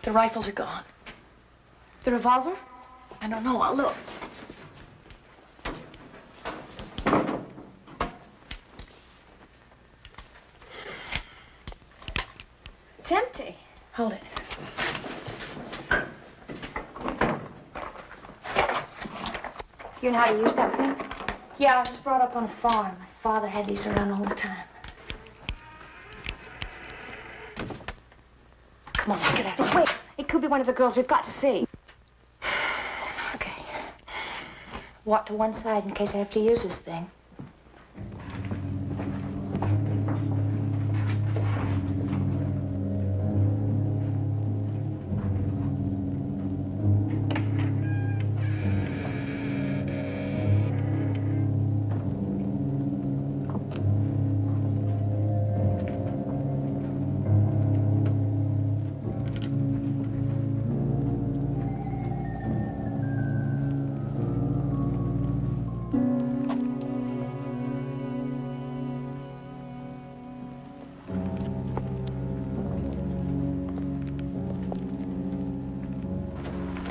The rifles are gone. The revolver? I don't know. I'll look. It's empty. Hold it. You know how to use that thing? Yeah, I was brought up on a farm. My father had these around all the time. Come on, let's get out of here. Wait, it could be one of the girls. We've got to see. Okay. Walk to one side in case I have to use this thing.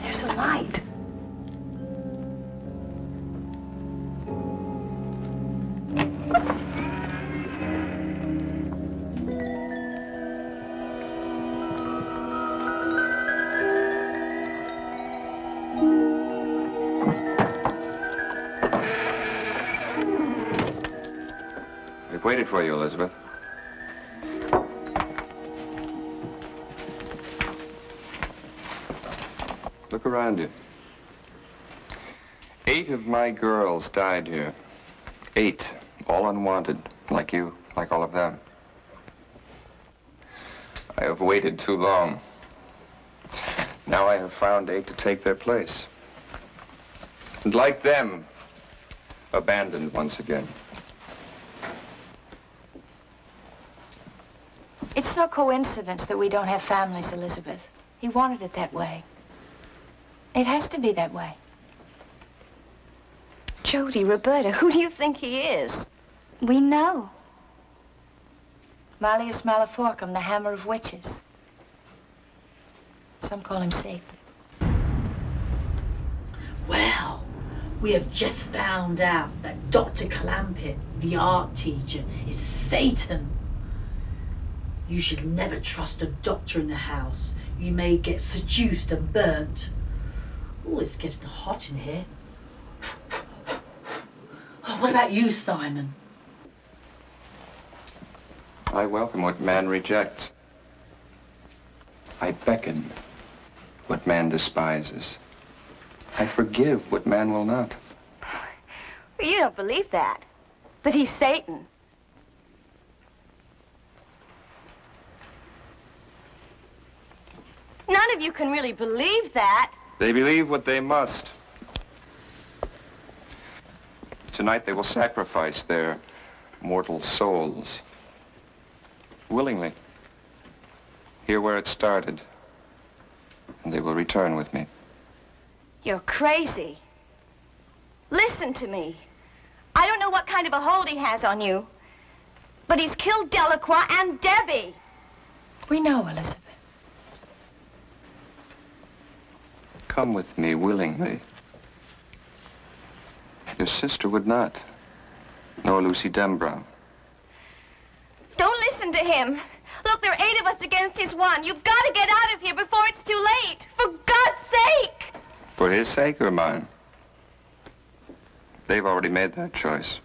There's a light.
We've waited for you, Elizabeth. Look around you. 8 of my girls died here. 8, all unwanted, like you, like all of them. I have waited too long. Now I have found 8 to take their place. And like them, abandoned once again.
It's no coincidence that we don't have families, Elizabeth. He wanted it that way. It has to be that way.
Judy, Roberta, who do you think he is? We know.
Malleus Maleficarum, the hammer of witches. Some call him Satan.
Well, we have just found out that Dr. Clampett, the art teacher, is Satan. You should never trust a doctor in the house. You may get seduced and burnt. Oh, it's getting hot in here. Oh, what about you, Simon?
I welcome what man rejects. I beckon what man despises. I forgive what man will not.
Well, you don't believe that he's Satan. None of you can really believe that.
They believe what they must. Tonight they will sacrifice their mortal souls. Willingly. Here where it started. And they will return with me.
You're crazy. Listen to me. I don't know what kind of a hold he has on you, but he's killed Delacroix and Debbie.
We know, Elizabeth.
Come with me willingly. Your sister would not. Nor Lucy Dembrow.
Don't listen to him. Look, there are 8 of us against his 1. You've got to get out of here before it's too late. For God's sake!
For his sake or mine? They've already made that choice.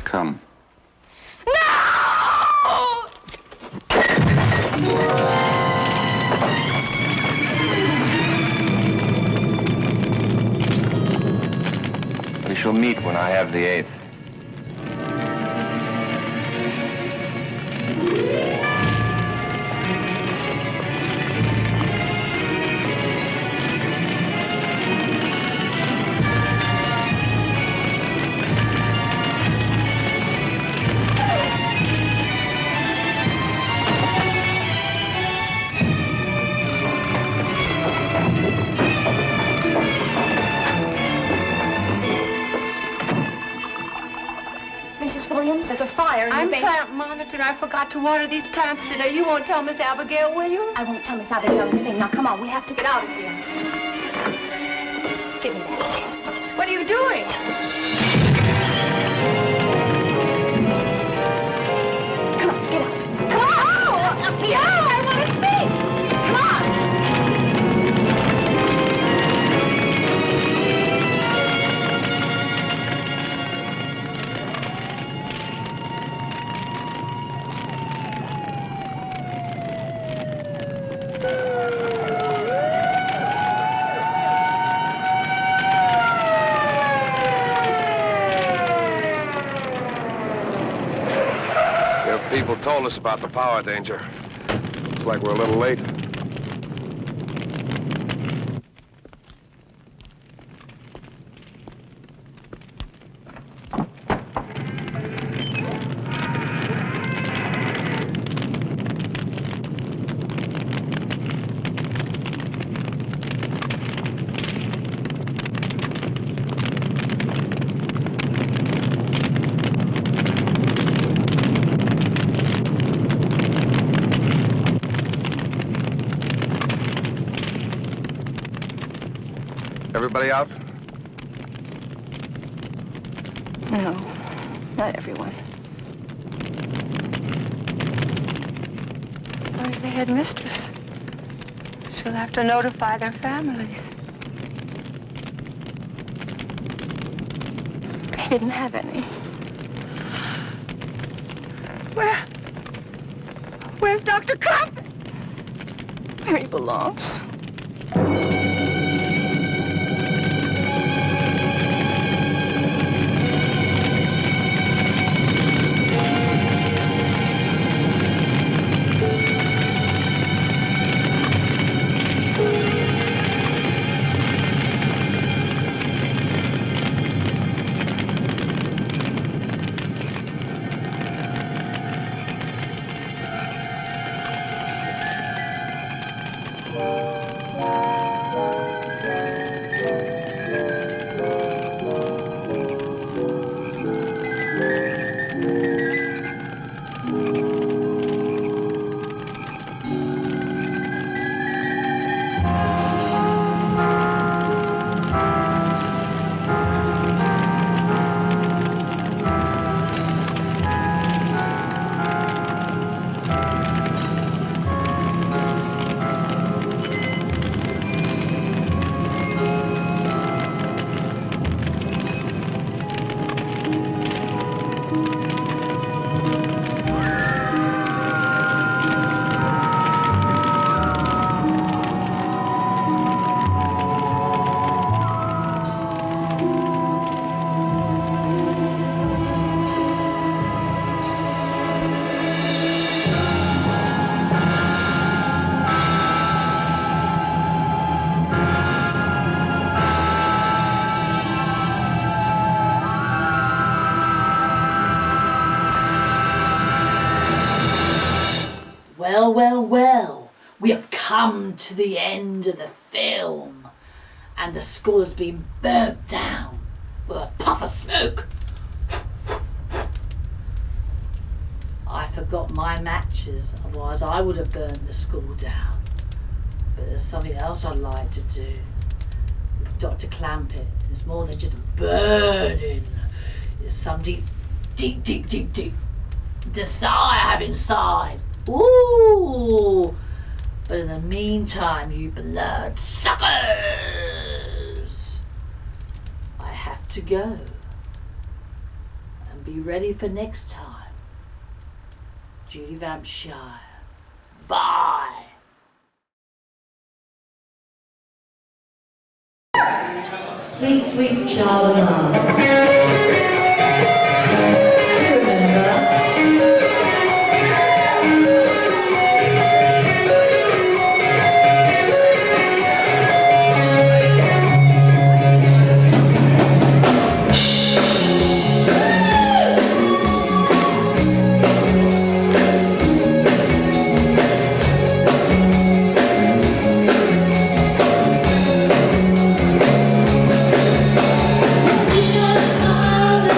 Come.
No!
We shall meet when I have the 8th.
There's a fire in
I'm
the basement.
plant monitor. I forgot to water these plants today. You won't tell Miss Abigail, will you?
I won't tell Miss Abigail anything. Now, come on. We have to get out of here. Give me that.
What are you doing?
Come on, get out. Come on! Oh, yeah, I want to see. Come on.
People told us about the power danger. Looks like we're a little late. Everybody out?
No, not everyone. Where's the headmistress?
She'll have to notify their families. They didn't have any. Where's Dr. Coffin? Where he belongs.
Well, we have come to the end of the film, and the school has been burnt down with a puff of smoke. I forgot my matches, otherwise I would have burned the school down. But there's something else I'd like to do with Dr. Clampett. It's more than just burning. It's some deep desire I have inside. Ooh! But in the meantime, you blood suckers, I have to go. And be ready for next time. Judy Vamp-Shire. Bye! Sweet, sweet child of mine. You remember?
Out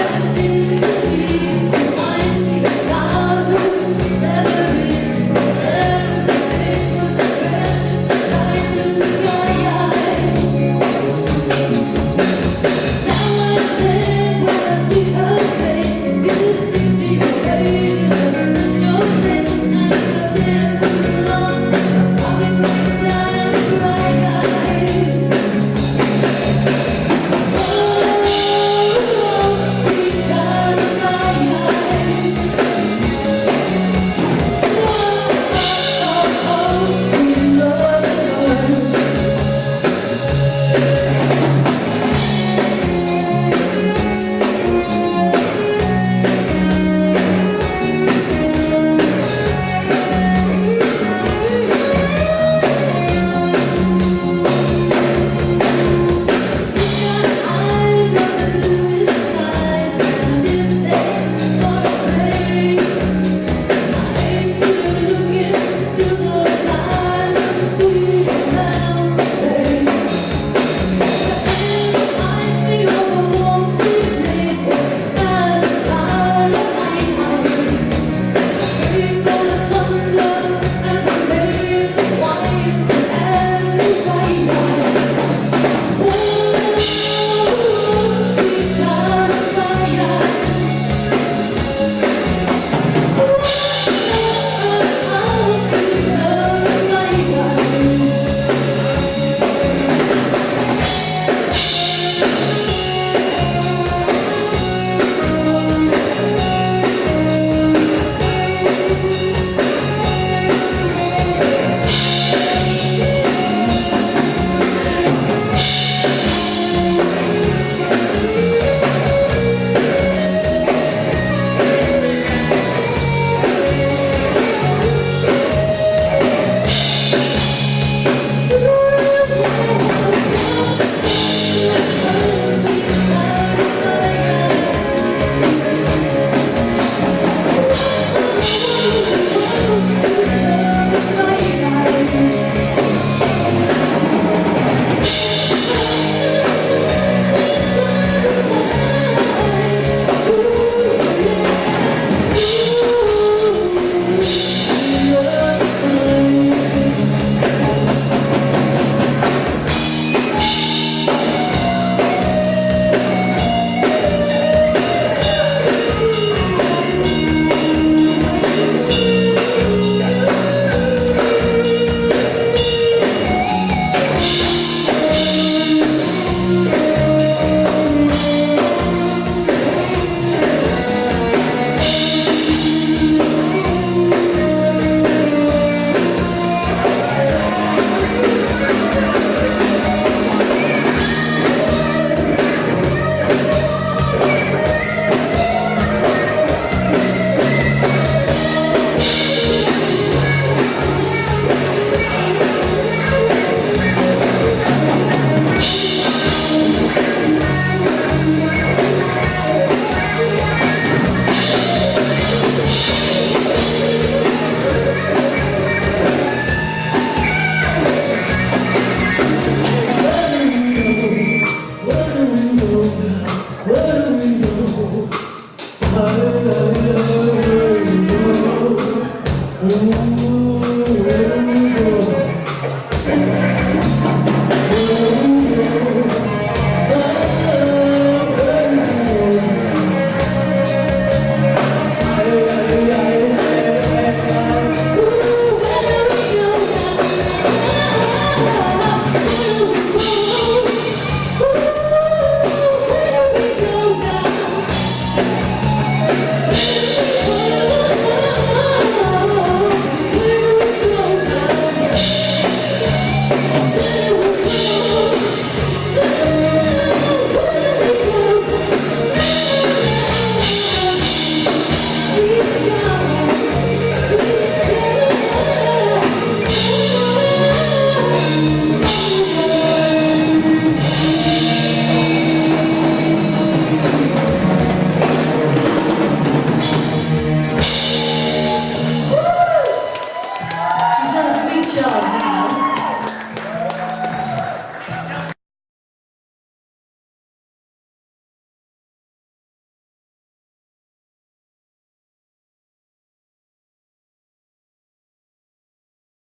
future now.